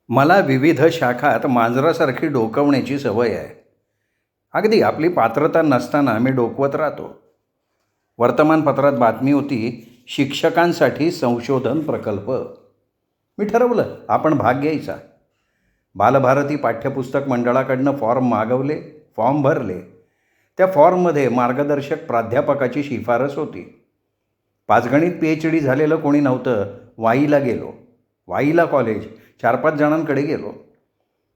मला विविध शाखात मांजरासारखी डोकवण्याची सवय आहे. अगदी आपली पात्रता नसताना मी डोकवत राहतो. वर्तमानपत्रात बातमी होती, शिक्षकांसाठी संशोधन प्रकल्प. मी ठरवलं आपण भाग घ्यायचा. बालभारती पाठ्यपुस्तक मंडळाकडनं फॉर्म मागवले, फॉर्म भरले. त्या फॉर्ममध्ये मार्गदर्शक प्राध्यापकाची शिफारस होती. पाचगणित PhD झालेलं कोणी नव्हतं. वाईला गेलो. वाईला कॉलेज, 4-5 जणांकडे गेलो.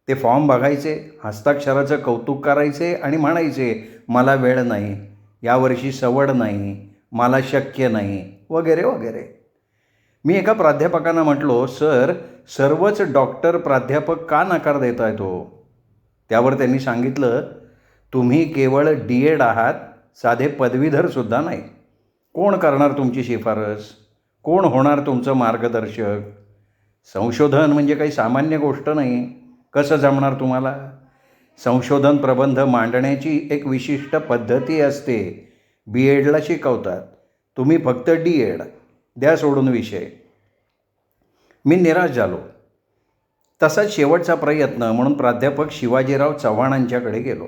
ते फॉर्म बघायचे, हस्ताक्षराचं कौतुक करायचे आणि म्हणायचे, मला वेळ नाही, यावर्षी सवड नाही, मला शक्य नाही, वगैरे वगैरे. मी एका प्राध्यापकांना म्हटलो, सर, सर्वच डॉक्टर प्राध्यापक का नकार देताय तो? त्यावर त्यांनी सांगितलं, तुम्ही केवळ D.Ed आहात, साधे पदवीधरसुद्धा नाही. कोण करणार तुमची शिफारस? कोण होणार तुमचं मार्गदर्शक? संशोधन म्हणजे काही सामान्य गोष्ट नाही. कसं जमणार तुम्हाला? संशोधन प्रबंध मांडण्याची एक विशिष्ट पद्धती असते. B.Edला शिकवतात, तुम्ही फक्त D.Ed द्या सोडून विषय. मी निराश झालो. तसाच शेवटचा प्रयत्न म्हणून प्राध्यापक शिवाजीराव चव्हाणांच्याकडे गेलो.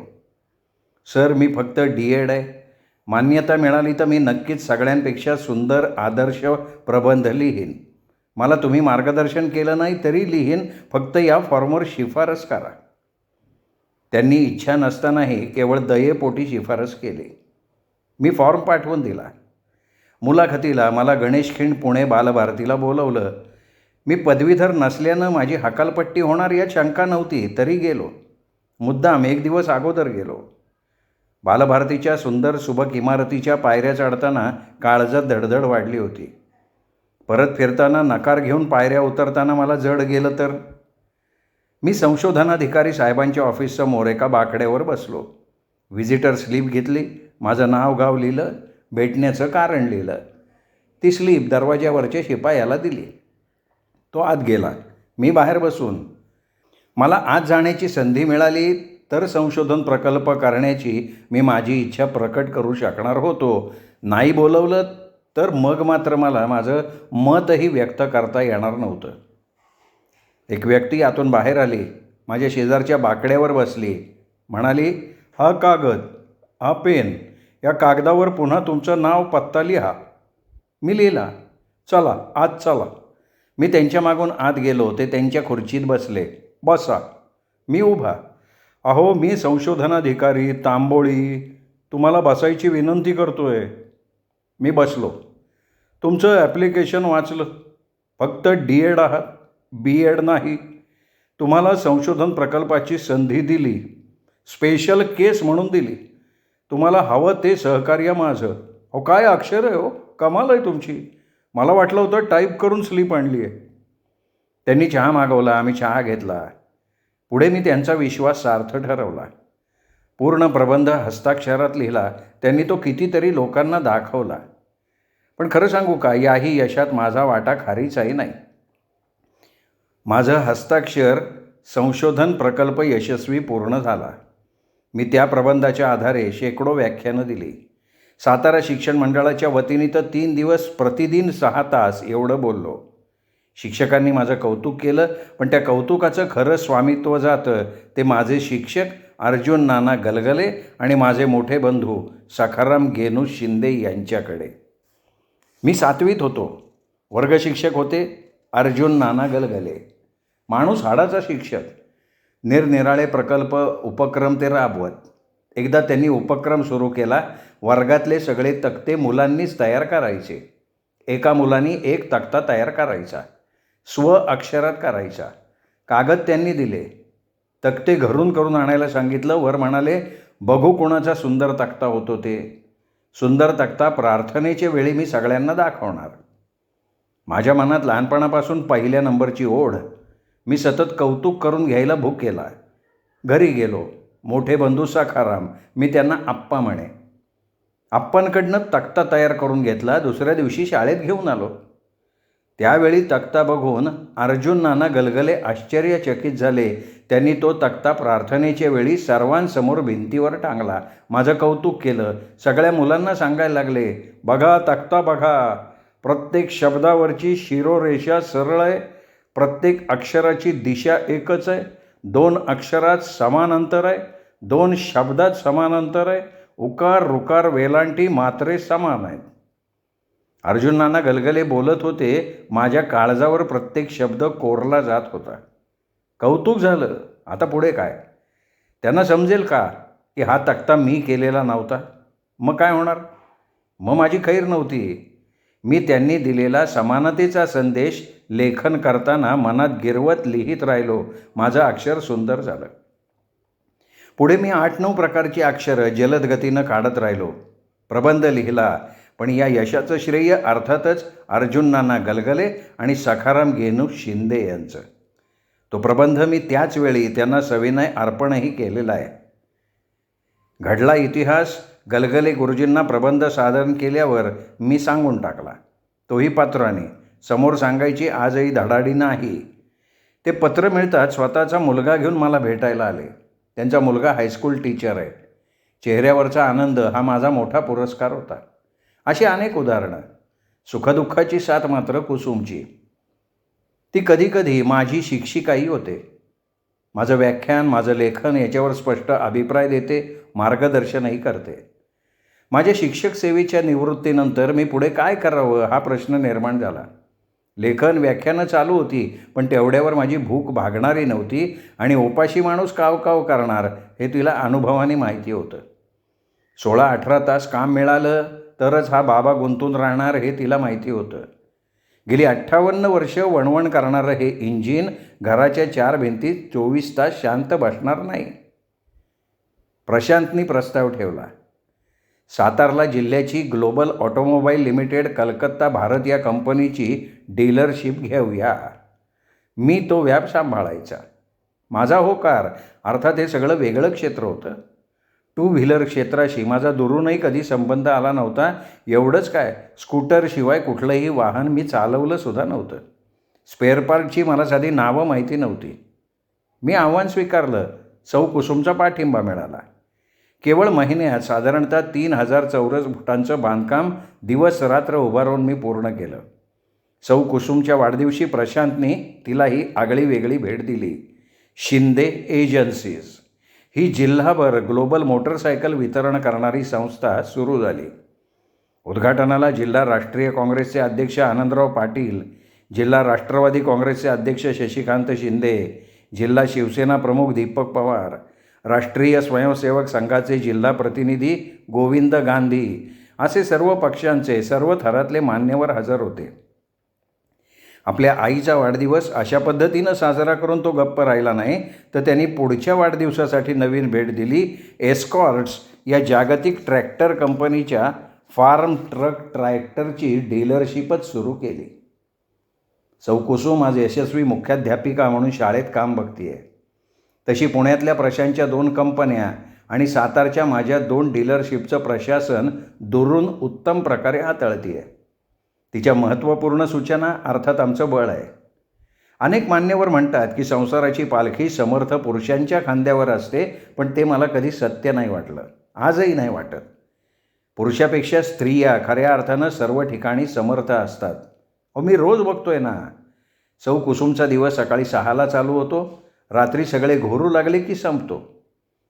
सर, मी फक्त D.Ed आहे. मान्यता मिळाली तर मी नक्कीच सगळ्यांपेक्षा सुंदर आदर्श प्रबंध लिहीन. मला तुम्ही मार्गदर्शन केलं नाही तरी लिहीन, फक्त या फॉर्मवर शिफारस करा. त्यांनी इच्छा नसतानाही केवळ दयेपोटी शिफारस केली. मी फॉर्म पाठवून दिला. मुलाखतीला मला गणेश खिंड पुणे बालभारतीला बोलवलं. मी पदवीधर नसल्यानं माझी हकालपट्टी होणार यात शंका नव्हती, तरी गेलो. मुद्दाम 1 दिवस अगोदर गेलो. बालभारतीच्या सुंदर सुबक इमारतीच्या पायऱ्या चढताना काळजात धडधड वाढली होती. परत फिरताना नकार घेऊन पायऱ्या उतरताना मला जड गेलं तर? मी संशोधनाधिकारी साहेबांच्या ऑफिससमोर एका बाकड्यावर बसलो. व्हिजिटर स्लीप घेतली, माझं नाव गाव लिहिलं, भेटण्याचं कारण लिहिलं. ती स्लीप दरवाज्यावरच्या शिपायाला दिली. तो आत गेला. मी बाहेर बसून. मला आत जाण्याची संधी मिळाली तर संशोधन प्रकल्प करण्याची मी माझी इच्छा प्रकट करू शकणार होतो. नाही बोलवलं तर मग मात्र मला माझं मतही व्यक्त करता येणार नव्हतं. एक व्यक्ती आतून बाहेर आली, माझ्या शेजारच्या बाकड्यावर बसली, म्हणाली, हा कागद, हा पेन, या कागदावर पुन्हा तुमचं नाव पत्ता लिहा. मी लिहिला. चला आत चला. मी त्यांच्या मागून आत गेलो. ते त्यांच्या खुर्चीत बसले. बसा. मी उभा. अहो, मी संशोधनाधिकारी तांबोळी, तुम्हाला बसायची विनंती करतोय. मी बसलो. तुमचं ॲप्लिकेशन वाचलं. फक्त D.Ed आहात, B.Ed नाही. तुम्हाला संशोधन प्रकल्पाची संधी दिली, स्पेशल केस म्हणून दिली. तुम्हाला हवं ते सहकार्य माझं. अहो, काय अक्षर आहे हो, कमाल आहे तुमची. मला वाटलं होतं टाईप करून स्लिप आणली आहे. त्यांनी चहा मागवला. आम्ही चहा घेतला. पुढे मी त्यांचा विश्वास सार्थ ठरवला. पूर्ण प्रबंध हस्ताक्षरात लिहिला. त्यांनी तो कितीतरी लोकांना दाखवला. पण खरं सांगू का, याही यशात माझा वाटा खारीचाही नाही. माझं हस्ताक्षर संशोधन प्रकल्प यशस्वी पूर्ण झाला. मी त्या प्रबंधाच्या आधारे शेकडो व्याख्यानं दिली. सातारा शिक्षण मंडळाच्या वतीने तर 3 दिवस प्रतिदिन 6 तास एवढं बोललो. शिक्षकांनी माझं कौतुक केलं, पण त्या कौतुकाचं खरं स्वामित्व जातं ते माझे शिक्षक अर्जुन नाना गलगले आणि माझे मोठे बंधू सखाराम गेनू शिंदे यांच्याकडे. मी 7वीत होतो. वर्गशिक्षक होते अर्जुन नाना गलगले. माणूस हाडाचा शिक्षक. निरनिराळे प्रकल्प उपक्रम ते राबवत. एकदा त्यांनी उपक्रम सुरू केला. वर्गातले सगळे तक्ते मुलांनीच तयार करायचे. एका मुलांनी एक तक्ता तयार करायचा, स्व अक्षरात करायचा. कागद त्यांनी दिले. तक्ते घरून करून आणायला सांगितलं. वर म्हणाले, बघू कोणाचा सुंदर तक्ता होतो ते. सुंदर तक्ता प्रार्थनेच्या वेळी मी सगळ्यांना दाखवणार. माझ्या मनात लहानपणापासून पहिल्या नंबरची ओढ. मी सतत कौतुक करून घ्यायला भूक केला. घरी गेलो. मोठे बंधू सखाराम, मी त्यांना आप्पा म्हणे, आप्पांकडनं तक्ता तयार करून घेतला. दुसऱ्या दिवशी शाळेत घेऊन आलो. त्यावेळी तक्ता बघून अर्जुन नाना गलगले आश्चर्यचकित झाले. त्यांनी तो तक्ता प्रार्थनेच्या वेळी सर्वांसमोर भिंतीवर टांगला. माझं कौतुक केलं. सगळ्या मुलांना सांगायला लागले, बघा तक्ता बघा, प्रत्येक शब्दावरची शिरोरेषा सरळ आहे, प्रत्येक अक्षराची दिशा एकच आहे, 2 अक्षरात समान अंतर आहे, 2 शब्दात समान अंतर आहे, उकार ऋकार वेलांटी मात्रे समान आहेत. अर्जुन नाना गलगले बोलत होते. माझ्या काळजावर प्रत्येक शब्द कोरला जात होता. कौतुक झालं. आता पुढे काय? त्यांना समजेल का की हा तक्ता मी केलेला नव्हता? मग काय होणार? मग माझी खैर नव्हती. मी त्यांनी दिलेला समानतेचा संदेश लेखन करताना मनात गिरवत लिहित राहिलो. माझं अक्षर सुंदर झालं. पुढे मी 8-9 प्रकारची अक्षरं जलद गतीनं काढत राहिलो. प्रबंध लिहिला. पण या यशाचं श्रेय अर्थातच अर्जुन नाना गलगले आणि सखाराम गेनू शिंदे यांचं. तो प्रबंध मी त्याच वेळी त्यांना सविनय अर्पणही केलेला आहे. घडला इतिहास गलगले गुरुजींना प्रबंध सादर केल्यावर मी सांगून टाकला. तोही पत्राने. समोर सांगायची आजही धडाडी नाही. ते पत्र मिळताच स्वतःचा मुलगा घेऊन मला भेटायला आले. त्यांचा मुलगा हायस्कूल टीचर आहे. चेहऱ्यावरचा आनंद हा माझा मोठा पुरस्कार होता. अशी अनेक उदाहरणं. सुखदुःखाची साथ मात्र कुसुमची. ती कधीकधी माझी शिक्षिकाही होते. माझं व्याख्यान, माझं लेखन याच्यावर स्पष्ट अभिप्राय देते, मार्गदर्शनही करते. माझ्या शिक्षक सेवेच्या निवृत्तीनंतर मी पुढे काय करावं हा प्रश्न निर्माण झाला. लेखन, व्याख्यानं चालू होती, पण तेवढ्यावर माझी भूक भागणारी नव्हती आणि उपाशी माणूस काव काव करणार हे तिला अनुभवाने माहिती होतं. 16-18 तास काम मिळालं तरच हा बाबा गुंतून राहणार हे तिला माहिती होतं. गेली 58 वर्ष वणवण करणारं हे इंजिन घराच्या 4 भिंतीत 24 तास शांत बसणार नाही. प्रशांतनी प्रस्ताव ठेवला. सातारला जिल्ह्याची global automobile limited Calcutta Bharat या कंपनीची डीलरशिप घेऊया. मी तो व्याप सांभाळायचा. माझा होकार. अर्थात हे सगळं वेगळं क्षेत्र होतं. 2 व्हीलर क्षेत्राशी माझा दुरूनही कधी संबंध आला नव्हता. एवढंच काय, स्कूटरशिवाय कुठलंही वाहन मी चालवलंसुद्धा नव्हतं. स्पेअर पार्टची मला साधी नावं माहिती नव्हती. मी आव्हान स्वीकारलं. सौ कुसुमचा पाठिंबा मिळाला. केवळ महिन्यात साधारणतः 3000 चौरस फुटांचं बांधकाम दिवस रात्र उभारून मी पूर्ण केलं. सौ कुसुमच्या वाढदिवशी प्रशांतनी तिलाही आगळी वेगळी भेट दिली. शिंदे एजन्सीज ही जिल्हाभर ग्लोबल मोटरसायकल वितरण करणारी संस्था सुरू झाली. उद्घाटनाला जिल्हा राष्ट्रीय काँग्रेसचे अध्यक्ष आनंदराव पाटील, जिल्हा राष्ट्रवादी काँग्रेसचे अध्यक्ष शशिकांत शिंदे, जिल्हा शिवसेना प्रमुख दीपक पवार, राष्ट्रीय स्वयंसेवक संघाचे जिल्हा प्रतिनिधी गोविंद गांधी असे सर्व पक्षांचे, सर्व थरातले मान्यवर हजर होते. आपल्या आईचा वाढदिवस अशा पद्धतीनं साजरा करून तो गप्प राहिला नाही, तर त्यांनी पुढच्या वाढदिवसासाठी नवीन भेट दिली. एस्कॉर्ट्स या जागतिक ट्रॅक्टर कंपनीच्या फार्म ट्रक ट्रॅक्टरची डीलरशिपच सुरू केली. सौ कुसुम आज यशस्वी मुख्याध्यापिका म्हणून शाळेत काम बघतीये. तशी पुण्यातल्या प्रशांतच्या 2 कंपन्या आणि सातारच्या माझ्या 2 डीलरशिपचं प्रशासन दुरून उत्तम प्रकारे हाताळतीये. तिच्या महत्त्वपूर्ण सूचना अर्थात आमचं बळ आहे. अनेक मान्यवर म्हणतात की संसाराची पालखी समर्थ पुरुषांच्या खांद्यावर असते, पण ते मला कधी सत्य नाही वाटलं. आजही नाही वाटत. पुरुषापेक्षा स्त्रिया खऱ्या अर्थानं सर्व ठिकाणी समर्थ असतात. मी रोज बघतोय ना. सौ कुसुमचा दिवस सकाळी 6ला चालू होतो, रात्री सगळे घोरू लागले की संपतो.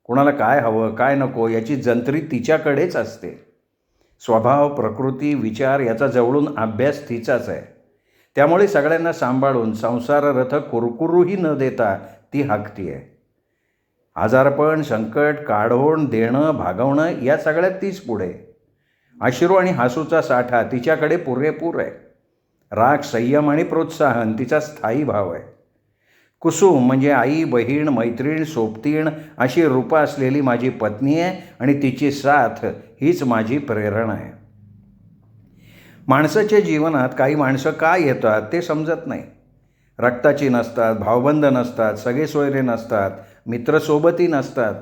कोणाला काय हवं काय नको याची जंत्री तिच्याकडेच असते. स्वभाव, प्रकृती, विचार याचा जवळून अभ्यास तिचाच आहे. त्यामुळे सगळ्यांना सांभाळून संसाररथ कुरकुरूही न देता ती हाकती आहे. आजारपण, संकट, काढवण, देणं, भागवणं या सगळ्यात तीच पुढे. अश्रू आणि हसूचा साठा तिच्याकडे पुरेपूर आहे. राग, संयम आणि प्रोत्साहन तिचा स्थायी भाव आहे. कुसुम म्हणजे आई, बहीण, मैत्रीण, सोबतीण अशी रूपं असलेली माझी पत्नी आहे आणि तिची साथ हीच माझी प्रेरणा आहे. माणसाच्या जीवनात काही माणसं का येतात ते समजत नाही. रक्ताची नसतात, भावबंध नसतात, सगळे सोयरे नसतात, मित्रसोबतही नसतात.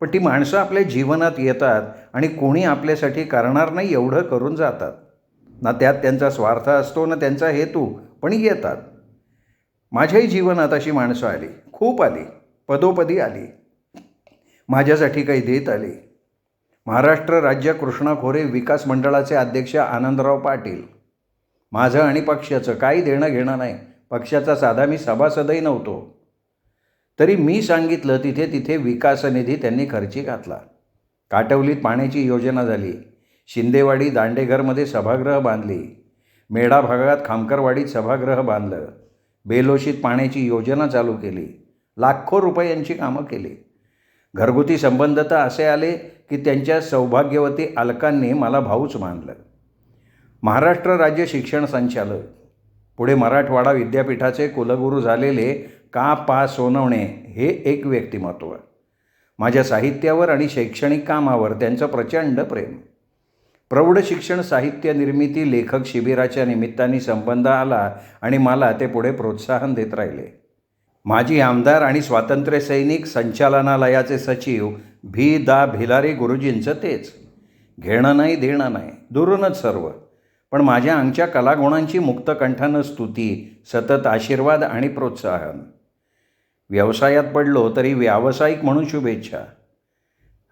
पण ती माणसं आपल्या जीवनात येतात आणि कोणी आपल्यासाठी करणार नाही एवढं करून जातात. ना त्यात त्यांचा स्वार्थ असतो ना त्यांचा हेतू, पण येतात. माझ्याही जीवनात अशी माणसं आली, खूप आली, पदोपदी आली. माझ्यासाठी काही देत आली. महाराष्ट्र राज्य कृष्णा खोरे विकास मंडळाचे अध्यक्ष आनंदराव पाटील. माझं आणि पक्षाचं काही देणं घेणं नाही, पक्षाचा साधा मी सभासदही नव्हतो. तरी मी सांगितलं तिथे तिथे विकासनिधी त्यांनी खर्ची घातला. काटवलीत पाण्याची योजना झाली. शिंदेवाडी दांडेघरमध्ये सभागृह बांधली. मेढा भागात खामकरवाडीत सभागृह बांधलं. बेलोशीत पाण्याची योजना चालू केली. लाखो रुपयांची कामं केली. घरगुती संबंध तर असे आले की त्यांच्या सौभाग्यवती अलकांनी मला भाऊच मानलं. महाराष्ट्र राज्य शिक्षण संचालक, पुढे मराठवाडा विद्यापीठाचे कुलगुरू झालेले का. सोनवणे हे एक व्यक्तिमत्व. माझ्या साहित्यावर आणि शैक्षणिक कामावर त्यांचं प्रचंड प्रेम. प्रौढ शिक्षण साहित्य निर्मिती लेखक शिबिराच्या निमित्ताने संबंध आला आणि मला ते पुढे प्रोत्साहन देत राहिले. माजी आमदार आणि स्वातंत्र्य सैनिक संचालनालयाचे सचिव भिलारे गुरुजींचं तेच. घेणं नाही देणं नाही, दुरूनच सर्व. पण माझ्या अंगच्या कलागुणांची मुक्तकंठानं स्तुती, सतत आशीर्वाद आणि प्रोत्साहन. व्यवसायात पडलो तरी व्यावसायिक म्हणून शुभेच्छा.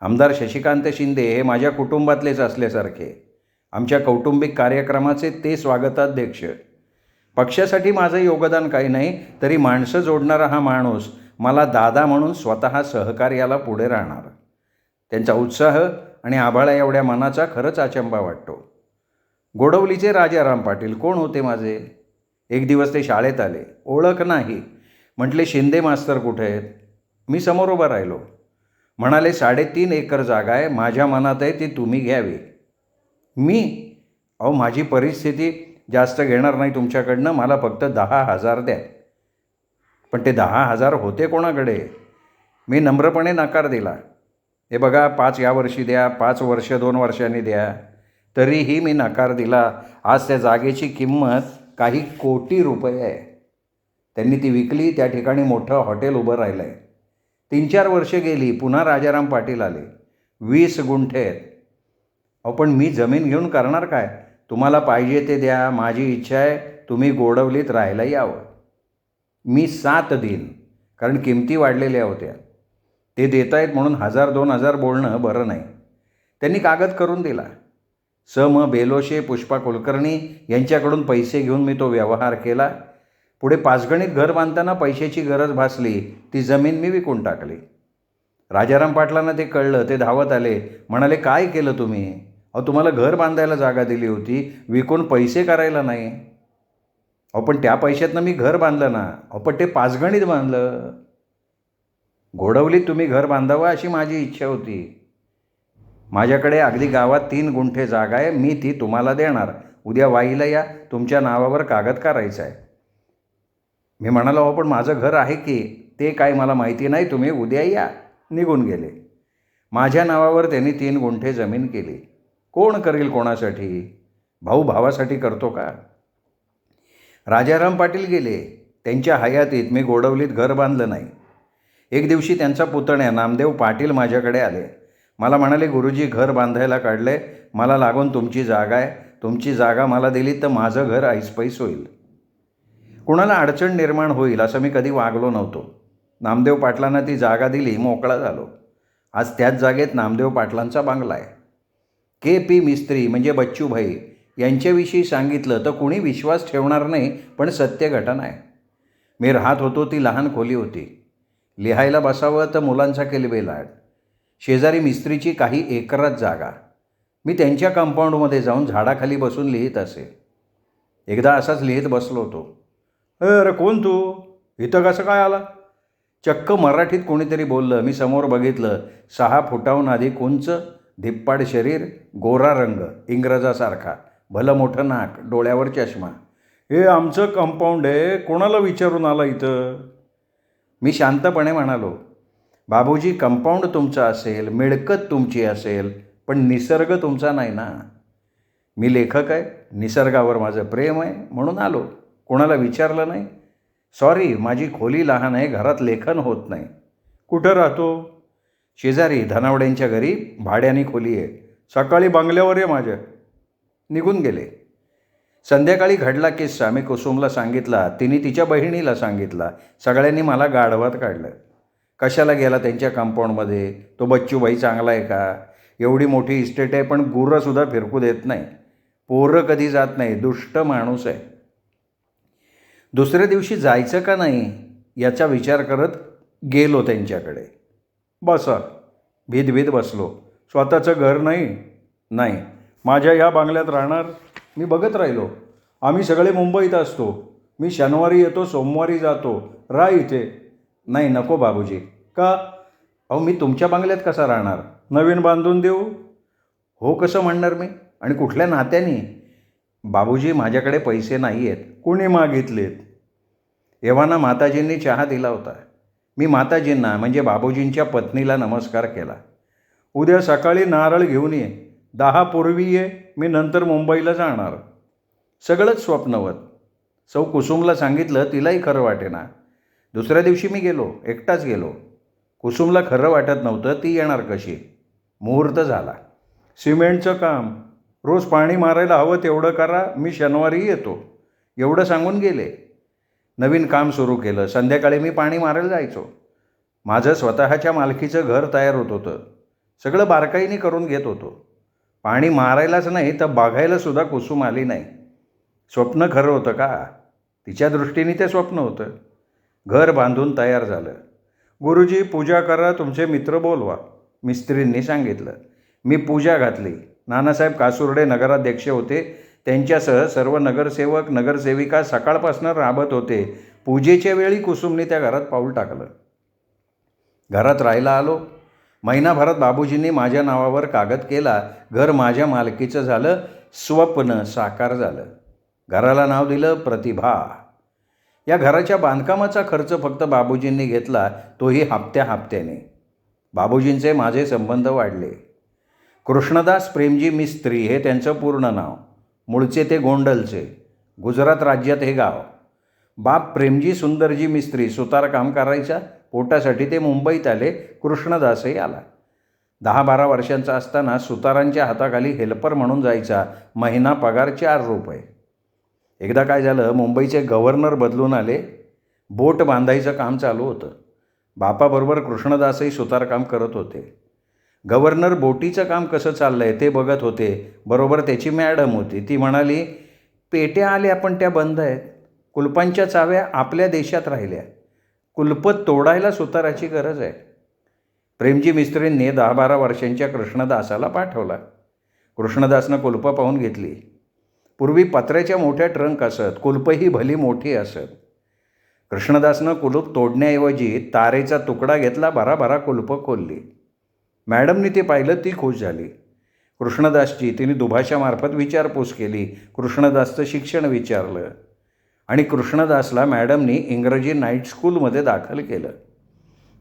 आमदार शशिकांत शिंदे हे माझ्या कुटुंबातलेच असल्यासारखे. आमच्या कौटुंबिक कार्यक्रमाचे ते स्वागताध्यक्ष. पक्षासाठी माझं योगदान काही नाही, तरी माणसं जोडणारा हा माणूस मला दादा म्हणून स्वतः सहकार्याला पुढे राहणार. त्यांचा उत्साह आणि आभाळा एवढ्या मनाचा खरंच अचंबा वाटतो. गोडवलीचे राजाराम पाटील कोण होते माझे? एक दिवस ते शाळेत आले. ओळख नाही. म्हटले शिंदे मास्तर कुठे आहेत? मी समोर उभा राहिलो. म्हणाले 3.5 एकर जागा आहे, माझ्या मनात आहे ती तुम्ही घ्यावी. मी माझी परिस्थिती जास्त घेणार नाही तुमच्याकडनं, मला फक्त 10,000 द्या. पण ते 10,000 होते कोणाकडे? मी नम्रपणे नकार दिला. हे बघा 5 यावर्षी द्या, 5 वर्ष 2 वर्षांनी द्या. तरीही मी नकार दिला. आज त्या जागेची किंमत काही कोटी रुपये आहे. त्यांनी ती विकली. त्या ठिकाणी मोठं हॉटेल उभं राहिलं आहे. 3-4 वर्षे गेली. पुन्हा राजाराम पाटील आले. 20 गुंठे आहेत. पण मी जमीन घेऊन करणार काय? तुम्हाला पाहिजे ते द्या, माझी इच्छा आहे तुम्ही गोडवलीत राहायला यावं. मी 7 देईन, कारण किमती वाढलेल्या होत्या. ते देत आहेत म्हणून 1,000-2,000 बोलणं बरं नाही. त्यांनी कागद करून दिला. बेलोशे, पुष्पा कुलकर्णी यांच्याकडून पैसे घेऊन मी तो व्यवहार केला. पुढे पाचगणीत घर बांधताना पैशाची गरज भासली. ती जमीन मी विकून टाकली. राजाराम पाटलांना ते कळलं. ते धावत आले. म्हणाले काय केलं तुम्ही? तुम्हाला घर बांधायला जागा दिली होती, विकून पैसे करायला नाही. पण त्या पैशातनं मी घर बांधलं ना. पण ते पाचगणीत बांधलं. घोडवलीत तुम्ही घर बांधावं अशी माझी इच्छा होती. माझ्याकडे अगदी गावात 3 गुंठे जागा आहे. मी ती तुम्हाला देणार. उद्या वाईला या, तुमच्या नावावर कागद करायचा आहे. मी म्हणालो पण माझं घर आहे की? ते काय मला माहिती नाही, तुम्ही उद्या या. निघून गेले. माझ्या नावावर त्यांनी 3 गुंठे जमीन केली. कोण करेल कोणासाठी? भाऊ भावासाठी करतो का? राजाराम पाटील गेले. त्यांच्या हयातीत मी गोडवलीत घर बांधलं नाही. एक दिवशी त्यांचा पुतण्या नामदेव पाटील माझ्याकडे आले. मला म्हणाले गुरुजी घर बांधायला काढले, मला लागून तुमची जागा आहे. तुमची जागा मला दिली तर माझं घर ऐसपैस होईल. कुणाला अडचण निर्माण होईल असं मी कधी वागलो नव्हतो. नामदेव पाटलांना ती जागा दिली, मोकळा झालो. आज त्याच जागेत नामदेव पाटलांचा बंगला आहे. KP मिस्त्री म्हणजे बच्चूभाई यांच्याविषयी सांगितलं तर कुणी विश्वास ठेवणार नाही, पण सत्य घटना आहे. मी राहत होतो ती लहान खोली होती. लिहायला बसावं तर मुलांचा किलबिलाट. शेजारी मिस्त्रीची काही एकरात जागा. मी त्यांच्या कंपाऊंडमध्ये जाऊन झाडाखाली बसून लिहित असे. एकदा असाच लिहित बसलो होतो. अरे कोण तू? इथं कसं काय आला? चक्क मराठीत कोणीतरी बोललं. मी समोर बघितलं. 6 फुटाहून अधिक उंच, धिप्पाड शरीर, गोरा रंग, इंग्रजासारखा, भलं मोठं नाक, डोळ्यावर चष्मा. हे आमचं कंपाऊंड आहे, कोणाला विचारून आला इथं? मी शांतपणे म्हणालो, बाबूजी कंपाऊंड तुमचं असेल, मिळकत तुमची असेल, पण निसर्ग तुमचा नाही ना. मी लेखक आहे, निसर्गावर माझं प्रेम आहे म्हणून आलो. कोणाला विचारलं नाही. सॉरी, माझी खोली लहान आहे, घरात लेखन होत नाही. कुठं राहतो? शेजारी धनावड्यांच्या घरी भाड्याने खोली आहे. सकाळी बंगल्यावर आहे माझ्या. निघून गेले. संध्याकाळी घडला किस्सा मी कुसुमला सांगितला. तिने तिच्या बहिणीला सांगितला. सगळ्यांनी मला गाढवात काढलं. कशाला गेला त्यांच्या कंपाऊंडमध्ये? तो बच्चूभाई चांगला आहे का? एवढी मोठी इस्टेट आहे पण गुरंसुद्धा फिरकू देत नाही. पोरं कधी जात नाही. दुष्ट माणूस आहे. दुसऱ्या दिवशी जायचं का नाही याचा विचार करत गेलो त्यांच्याकडे. बसा. भीत बसलो. स्वतःचं घर नाही. नाही. माझ्या या बंगल्यात राहणार. मी बघत राहिलो. आम्ही सगळे मुंबईत असतो. मी शनिवारी येतो, सोमवारी जातो. राह इथे. नाही, नको बाबूजी. का? अहो, मी तुमच्या बंगल्यात कसा राहणार? नवीन बांधून देऊ? हो कसं म्हणणार मी? आणि कुठल्या नात्याने? बाबूजी, माझ्याकडे पैसे नाही आहेत. कुणी मागितलेत? एव्हाना माताजींनी चहा दिला होता. मी माताजींना म्हणजे बाबूजींच्या पत्नीला नमस्कार केला. उद्या सकाळी नारळ घेऊन ये. 10 पूर्वी ये. मी नंतर मुंबईला जाणार. सगळंच स्वप्नवत. सौ कुसुमला सांगितलं. तिलाही खरं वाटेना. दुसऱ्या दिवशी मी गेलो. एकटाच गेलो. कुसुमला खरं वाटत नव्हतं. ती येणार कशी? मुहूर्त झाला. सिमेंटचं काम. रोज पाणी मारायला हवं तेवढं करा. मी शनिवारी येतो. एवढं सांगून गेले. नवीन काम सुरू केलं. संध्याकाळी मी पाणी मारायला जायचो. माझं स्वतःच्या मालकीचं घर तयार होत होतं. सगळं बारकाईने करून घेत होतो. पाणी मारायलाच नाही तर बघायलासुद्धा कुसुम आली नाही. स्वप्न खरं होतं का? तिच्या दृष्टीने ते स्वप्न होतं. घर बांधून तयार झालं. गुरुजी, पूजा करा. तुमचे मित्र बोलवा. मिस्त्रींनी सांगितलं. मी पूजा घातली. नानासाहेब कासुर्डे नगराध्यक्ष होते. त्यांच्यासह सर्व नगरसेवक नगरसेविका सकाळपासून राबत होते. पूजेच्या वेळी कुसुमने त्या घरात पाऊल टाकलं. घरात राहायला आलो. महिनाभरात बाबूजींनी माझ्या नावावर कागद केला. घर माझ्या मालकीचं झालं. स्वप्न साकार झालं. घराला नाव दिलं प्रतिभा. या घराच्या बांधकामाचा खर्च फक्त बाबूजींनी घेतला, तोही हप्त्याने. बाबूजींचे माझे संबंध वाढले. कृष्णदास प्रेमजी मिस्त्री हे त्यांचं पूर्ण नाव. मूळचे ते गोंडलचे. गुजरात राज्यात हे गाव. बाप प्रेमजी सुंदरजी मिस्त्री सुतार काम करायचा. पोटासाठी ते मुंबईत आले. कृष्णदासही आला. 10-12 वर्षांचा असताना सुतारांच्या हाताखाली हेल्पर म्हणून जायचा. महिना पगार 4 रुपये. एकदा काय झालं, मुंबईचे गव्हर्नर बदलून आले. बोट बांधायचं काम चालू होतं. बापाबरोबर कृष्णदासही सुतारकाम करत होते. गव्हर्नर बोटीचं काम कसं चाललं आहे ते बघत होते. बरोबर त्याची मॅडम होती. ती म्हणाली, पेट्या आल्या पण त्या बंद आहेत. कुलपांच्या चाव्या आपल्या देशात राहिल्या. कुलपं तोडायला सुताराची गरज आहे. प्रेमजी मिस्त्रींनी 10-12 वर्षांच्या कृष्णदासाला पाठवला. कृष्णदासनं कुलपं पाहून घेतली. पूर्वी पत्र्याच्या मोठ्या ट्रंक असत. कुलपंही भली मोठी असत. कृष्णदासनं कुलूप तोडण्याऐवजी तारेचा तुकडा घेतला. भराभरा कुलपं खोलली. मॅडमनी ते पाहिलं. ती खुश झाली. कृष्णदासची तिने दुभाषामार्फत विचारपूस केली. कृष्णदासचं शिक्षण विचारलं आणि कृष्णदासला मॅडमनी इंग्रजी नाईट स्कूलमध्ये दाखल केलं.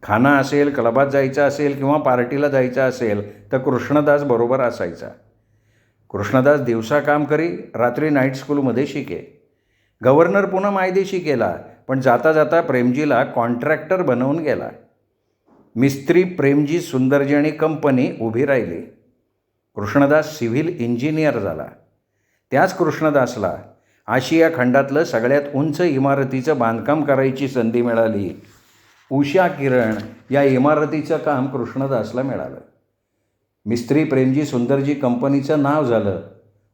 खाना असेल, क्लबात जायचं असेल किंवा पार्टीला जायचं असेल तर कृष्णदास बरोबर असायचा. कृष्णदास दिवसा काम करी, रात्री नाईट स्कूलमध्ये शिके. गव्हर्नर पुन्हा मायदेशी केला, पण जाता जाता प्रेमजीला कॉन्ट्रॅक्टर बनवून गेला. मिस्त्री प्रेमजी सुंदरजी आणि कंपनी उभी राहिली. कृष्णदास सिव्हिल इंजिनियर झाला. त्याच कृष्णदासला आशिया खंडातलं सगळ्यात उंच इमारतीचं बांधकाम करायची संधी मिळाली. उषा किरण या इमारतीचं काम कृष्णदासला मिळालं. मिस्त्री प्रेमजी सुंदरजी कंपनीचं नाव झालं.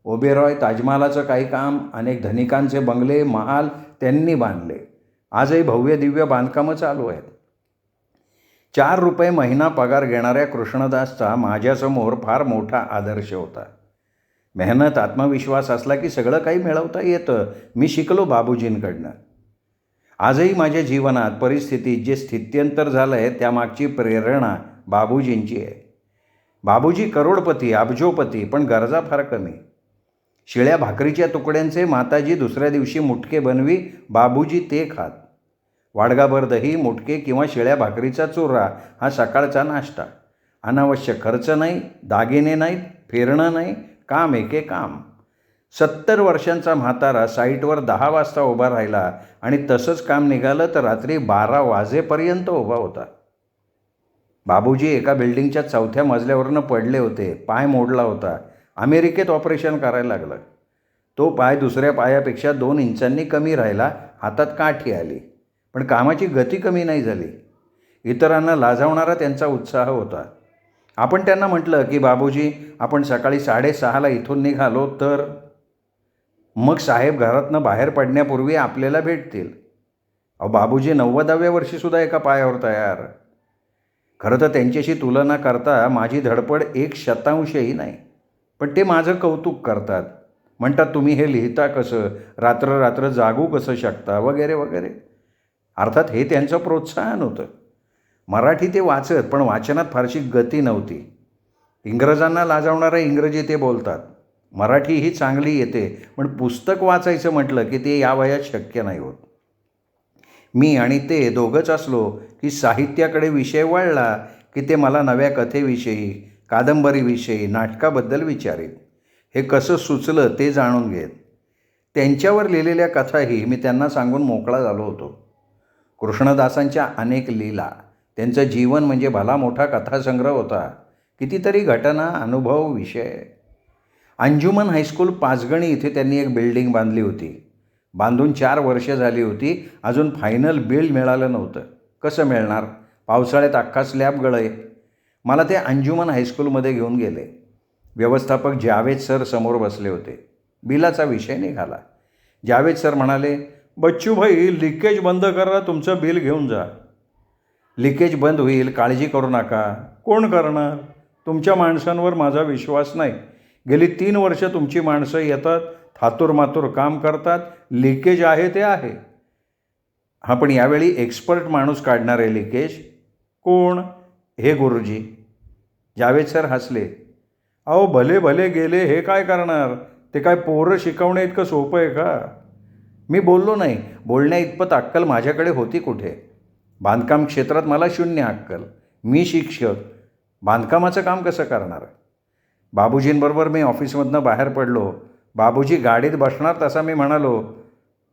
ओबेरॉय ताजमहालाचं काही काम, अनेक धनिकांचे बंगले महाल त्यांनी बांधले. आजही भव्य दिव्य बांधकामं चालू आहेत. 4 रुपये महिना पगार घेणाऱ्या कृष्णदासचा माझ्यासमोर फार मोठा आदर्श होता. मेहनत, आत्मविश्वास असला की सगळं काही मिळवता येतं. मी शिकलो बाबूजींकडनं. आजही माझ्या जीवनात परिस्थितीत जे स्थित्यंतर झालं आहे त्यामागची प्रेरणा बाबूजींची आहे. बाबूजी करोडपती, अब्जोपती, पण गरजा फार कमी. शिळ्या भाकरीच्या तुकड्यांचे माताजी दुसऱ्या दिवशी मुटके बनवी. बाबूजी ते खात. वाडगाभर दही, मुटके किंवा शिळ्या भाकरीचा चुरा हा सकाळचा नाश्ता. अनावश्यक खर्च नाही, दागिने नाहीत, फिरणं नाही, काम एके काम. 70 वर्षांचा म्हातारा साईटवर 10 वाजता उभा राहिला आणि तसंच काम निघालं तर रात्री 12 वाजेपर्यंत उभा होता. बाबूजी एका बिल्डिंगच्या 4थ्या मजल्यावरनं पडले होते. पाय मोडला होता. अमेरिकेत ऑपरेशन करायला लागलं. तो पाय दुसऱ्या पायापेक्षा 2 इंचांनी कमी राहिला. हातात काठी आली, पण कामाची गती कमी नाही झाली. इतरांना लाजवणारा त्यांचा उत्साह होता. आपण त्यांना म्हटलं की बाबूजी, आपण सकाळी 6:30ला इथून निघालो तर मग साहेब घरातनं बाहेर पडण्यापूर्वी आपल्याला भेटतील. अहो, बाबूजी 90व्या वर्षीसुद्धा एका पायावर तयार. खरं तर त्यांच्याशी तुलना करता माझी धडपड 1% नाही. पण ते माझं कौतुक करतात. म्हणतात, तुम्ही हे लिहिता कसं, रात्र रात्र जागू कसं शकता, वगैरे वगैरे. अर्थात हे त्यांचं प्रोत्साहन होतं. मराठी ते वाचत, पण वाचनात फारशी गती नव्हती. इंग्रजांना लाजवणारं इंग्रजी ते बोलतात. मराठी ही चांगली येते, पण पुस्तक वाचायचं म्हटलं की ते या वयात शक्य नाही होत. मी आणि ते दोघंच असलो की साहित्याकडे विषय वळला की ते मला नव्या कथेविषयी, कादंबरीविषयी, नाटकाबद्दल विचारीत. हे कसं सुचलं ते जाणून घेत. त्यांच्यावर लिहिलेल्या कथाही मी त्यांना सांगून मोकळा झालो होतो. कृष्णदासांच्या अनेक लीला, त्यांचं जीवन म्हणजे भला मोठा कथासंग्रह होता. कितीतरी घटना, अनुभव, विषय. अंजुमन हायस्कूल पाचगणी इथे त्यांनी एक बिल्डिंग बांधली होती. बांधून 4 वर्ष झाली होती. अजून फायनल बिल मिळालं नव्हतं. कसं मिळणार? पावसाळ्यात अख्खा स्लॅब गळय. मला ते अंजुमन हायस्कूलमध्ये घेऊन गेले. व्यवस्थापक जावेद सर समोर बसले होते. बिलाचा विषय निघाला. जावेद सर म्हणाले, बच्चू भाई, लिकेज बंद करा, तुमचं बिल घेऊन जा. लिकेज बंद होईल, काळजी करू नका. कोण करणार? तुमच्या माणसांवर माझा विश्वास नाही. गेली 3 वर्ष तुमची माणसं येतात, थातूरमातूर काम करतात. लिकेज आहे ते आहे. हां, पण यावेळी एक्सपर्ट माणूस काढणार आहे लिकेज. कोण? हे गुरुजी. जावेद सर हसले. अहो, भले भले गेले, हे काय करणार? ते काय पोरं शिकवण्या इतकं सोपं आहे का? मी बोललो नाही. बोलण्या इतपत अक्कल माझ्याकडे होती कुठे? बांधकाम क्षेत्रात मला 0 अक्कल. मी शिक्षक, बांधकामाचं काम कसं करणार? बाबूजींबरोबर मी ऑफिसमधनं बाहेर पडलो. बाबूजी गाडीत बसणार तसा मी म्हणालो,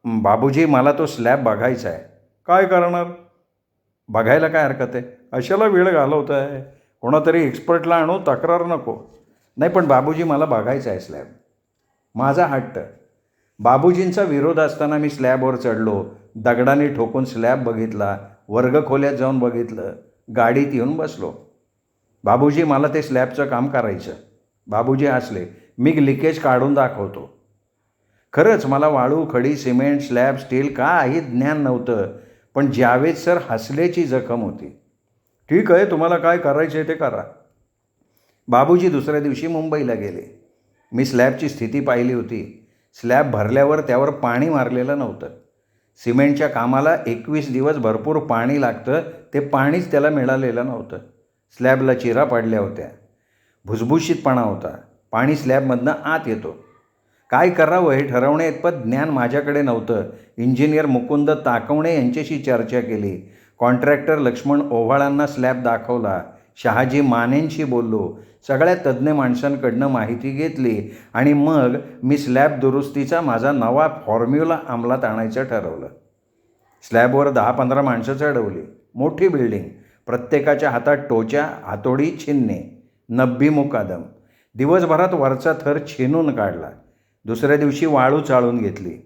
बाबूजी, मला तो स्लॅब बघायचा आहे. काय करणार? बघायला काय हरकत आहे? अशाला वेळ घालवत आहे. कोणातरी एक्सपर्टला आणू, तक्रार नको. नाही, पण बाबूजी, मला बघायचा आहे स्लॅब. माझा हट्ट. बाबूजींचा विरोध असताना मी स्लॅबवर चढलो. दगडाने ठोकून स्लॅब बघितला. वर्गखोल्यात जाऊन बघितलं. गाडीत येऊन बसलो. बाबूजी, मला ते स्लॅबचं काम करायचं. बाबूजी हसले. मी लिकेज काढून दाखवतो. खरंच मला वाळू, खडी, सिमेंट, स्लॅब, स्टील काही ज्ञान नव्हतं. पण जावेद सर हसल्याची जखम होती. ठीक आहे, तुम्हाला काय करायचं आहे ते करा. बाबूजी दुसऱ्या दिवशी मुंबईला गेले. मी स्लॅबची स्थिती पाहिली होती. स्लॅब भरल्यावर त्यावर पाणी मारलेलं नव्हतं. सिमेंटच्या कामाला 21 दिवस भरपूर पाणी लागतं, ते पाणीच त्याला मिळालेलं नव्हतं. स्लॅबला चिरा पडल्या होत्या. भुसभुशीतपणा होता. पाणी स्लॅबमधनं आत येतो. काय करावं हे ठरवण्या इतपत ज्ञान माझ्याकडे नव्हतं. इंजिनियर मुकुंद ताकवणे यांच्याशी चर्चा केली. कॉन्ट्रॅक्टर लक्ष्मण ओव्हाळांना स्लॅब दाखवला. शहाजी मानेंशी बोललो. सगळ्या तज्ज्ञ माणसांकडनं माहिती घेतली आणि मग मी स्लॅब दुरुस्तीचा माझा नवा फॉर्म्युला अंमलात आणायचं ठरवलं. स्लॅबवर 10-15 माणसं चढवली. मोठी बिल्डिंग. प्रत्येकाच्या हातात टोच्या, हातोडी, छिन्ने. 90 मुकादम. दिवसभरात वरचा थर छिनून काढला. दुसऱ्या दिवशी वाळू चाळून घेतली.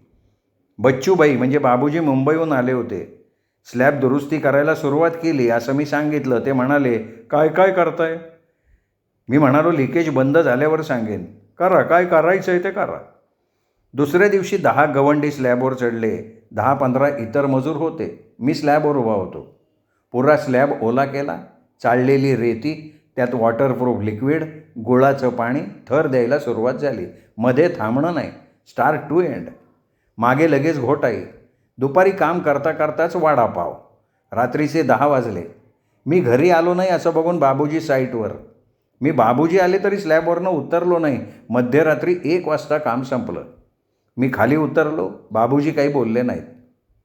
बच्चूबाई म्हणजे बाबूजी मुंबईहून आले होते. स्लॅब दुरुस्ती करायला सुरुवात केली असं मी सांगितलं. ते म्हणाले, काय काय करताय? मी म्हणालो, लिकेज बंद झाल्यावर सांगेन. करा, काय करायचं आहे ते करा. दुसऱ्या दिवशी 10 गवंडी स्लॅबवर चढले. 10-15 इतर मजूर होते. मी स्लॅबवर उभा होतो. पुरा स्लॅब ओला केला. चाळलेली रेती, त्यात वॉटरप्रूफ लिक्विड, गुळाचं पाणी. थर द्यायला सुरुवात झाली. मध्ये थांबणं नाही. Start to end. मागे लगेच घोटाई. दुपारी काम करता करताच वडापाव. रात्रीचे 10 वाजले. मी घरी आलो नाही असं बघून बाबूजी साईटवर. मी बाबूजी आले तरी स्लॅबवरनं उतरलो नाही. मध्यरात्री 1 वाजता काम संपलं. मी खाली उतरलो. बाबूजी काही बोलले नाहीत.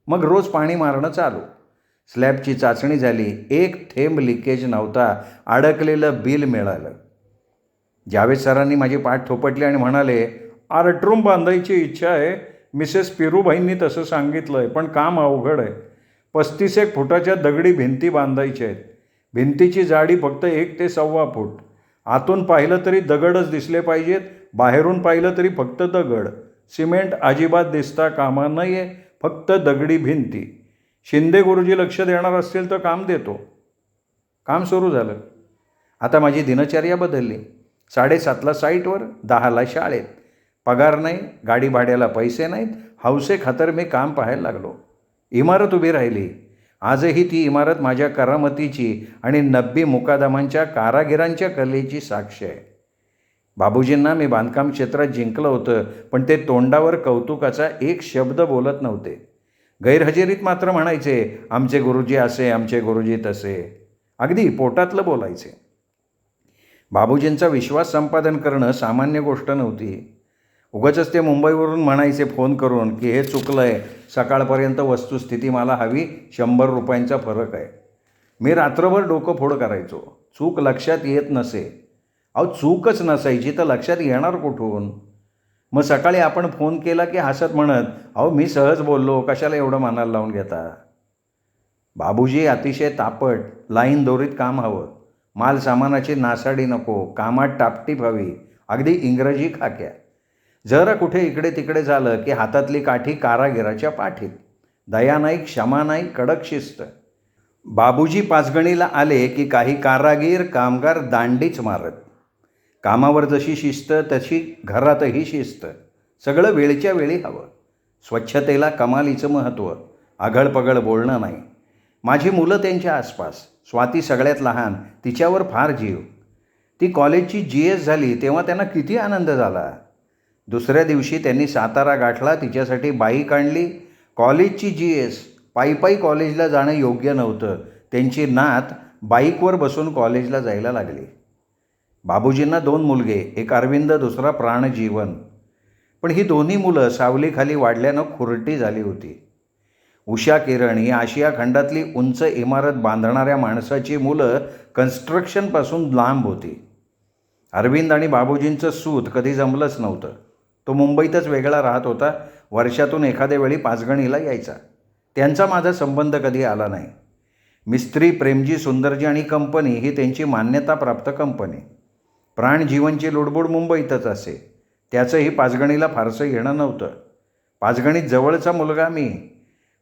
मग रोज पाणी मारणं चालू. स्लॅबची चाचणी झाली. 1 थेंब लिकेज नव्हता. अडकलेलं बिल मिळालं. जावेद सरांनी माझी पाठ थोपटली आणि म्हणाले, आर्टरूम बांधायची इच्छा आहे. मिसेस पिरूबाईंनी तसं सांगितलं आहे, पण काम अवघड आहे. 35 फुटाच्या दगडी भिंती बांधायच्या आहेत. भिंतीची जाडी फक्त 1 ते 1.25 फूट. आतून पाहिलं तरी दगडच दिसले पाहिजेत. बाहेरून पाहिलं तरी फक्त दगड. सिमेंट अजिबात दिसता कामा नये. फक्त दगडी भिंती. शिंदे गुरुजी लक्ष देणार असतील तर काम देतो. काम सुरू झालं. आता माझी दिनचर्या बदलली. 7:30ला साईटवर, 10ला शाळेत. पगार नाही, गाडी भाड्याला पैसे नाहीत, हौसेखातर मी काम पाहायला लागलो. इमारत उभी राहिली. आजही ती इमारत माझ्या करामतीची आणि नब्बी मुकादमांच्या कारागिरांच्या कलेची साक्ष आहे. बाबूजींना मी बांधकाम क्षेत्रात जिंकलं होतं, पण ते तोंडावर कौतुकाचा एक शब्द बोलत नव्हते. गैरहजेरीत मात्र म्हणायचे, आमचे गुरुजी असे, आमचे गुरुजी तसे. अगदी पोटातलं बोलायचे. बाबूजींचा विश्वास संपादन करणं सामान्य गोष्ट नव्हती. उगाचच ते मुंबईवरून म्हणायचे फोन करून की हे चुकलं आहे, सकाळपर्यंत वस्तुस्थिती मला हवी, 100 रुपयांचा फरक आहे. मी रात्रभर डोकं फोड करायचो. चूक लक्षात येत नसे. अहो चूकच नसायची तर लक्षात येणार कुठून? मग सकाळी आपण फोन केला की हसत म्हणत, अहो मी सहज बोललो, कशाला एवढं मनाला लावून घेता. बाबूजी अतिशय तापट, लाईन दोरीत काम हवं, माल सामानाची नासाडी नको, कामात टापटीप हवी, अगदी इंग्रजी खाक्या. जरा कुठे इकडे तिकडे झालं की हातातली काठी कारागिराच्या पाठीत. दया नाही, क्षमा नाही, कडक शिस्त. बाबूजी पाचगणीला आले की काही कारागीर कामगार दांडीच मारत. कामावर जशी शिस्त तशी घरातही शिस्त. सगळं वेळच्या वेळी हवं. स्वच्छतेला कमालीचं महत्त्व. आघळपघळ बोलणं नाही. माझी मुलं त्यांच्या आसपास. स्वाती सगळ्यात लहान, तिच्यावर फार जीव. ती कॉलेजची GS झाली तेव्हा त्यांना किती आनंद झाला. दुसऱ्या दिवशी त्यांनी सातारा गाठला, तिच्यासाठी बाईक आणली. कॉलेजची GS. पायी कॉलेजला जाणं योग्य नव्हतं. त्यांची नात बाईकवर बसून कॉलेजला जायला लागली. बाबूजींना 2 मुलगे, एक अरविंद, दुसरा प्राणजीवन. पण ही दोन्ही मुलं सावलीखाली वाढल्यानं खुरटी झाली होती. उषा किरण ही आशिया खंडातली उंच इमारत बांधणाऱ्या माणसाची मुलं कन्स्ट्रक्शनपासून लांब होती. अरविंद आणि बाबूजींचं सूत कधी जमलंच नव्हतं. तो मुंबईतच वेगळा राहत होता. वर्षातून एखाद्या वेळी पाचगणीला यायचा. त्यांचा माझा संबंध कधी आला नाही. मिस्त्री, प्रेमजी, सुंदरजी आणि कंपनी ही त्यांची मान्यताप्राप्त कंपनी. प्राणजीवनची लुडबुड मुंबईतच असे. त्याचंही पाचगणीला फारसं येणं नव्हतं. पाचगणीत जवळचा मुलगा मी.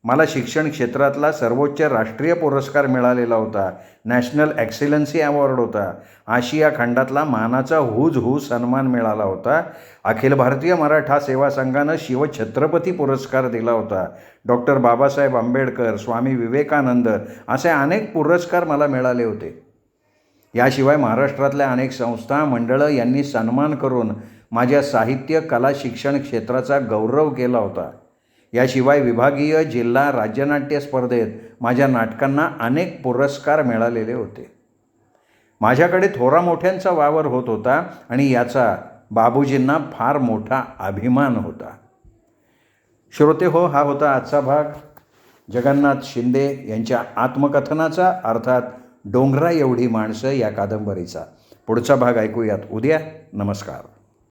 मला शिक्षण क्षेत्रातला सर्वोच्च राष्ट्रीय पुरस्कार मिळालेला होता. नॅशनल एक्सिलन्सी अवॉर्ड होता. आशिया खंडातला मानाचा हुजहू सन्मान मिळाला होता. अखिल भारतीय मराठा सेवा संघानं शिवछत्रपती पुरस्कार दिला होता. डॉक्टर बाबासाहेब आंबेडकर, स्वामी विवेकानंद असे अनेक पुरस्कार मला मिळाले होते. याशिवाय महाराष्ट्रातल्या अनेक संस्था, मंडळं यांनी सन्मान करून माझ्या साहित्य, कला, शिक्षण क्षेत्राचा गौरव केला होता. याशिवाय विभागीय, जिल्हा, राज्यनाट्य स्पर्धेत माझ्या नाटकांना अनेक पुरस्कार मिळालेले होते. माझ्याकडे थोरा मोठ्यांचा वावर होत होता आणि याचा बाबूजींना फार मोठा अभिमान होता. श्रोते हो, हा होता आजचा भाग जगन्नाथ शिंदे यांच्या आत्मकथनाचा, अर्थात डोंगरा एवढी माणसं या कादंबरीचा. पुढचा भाग ऐकूयात उद्या. नमस्कार.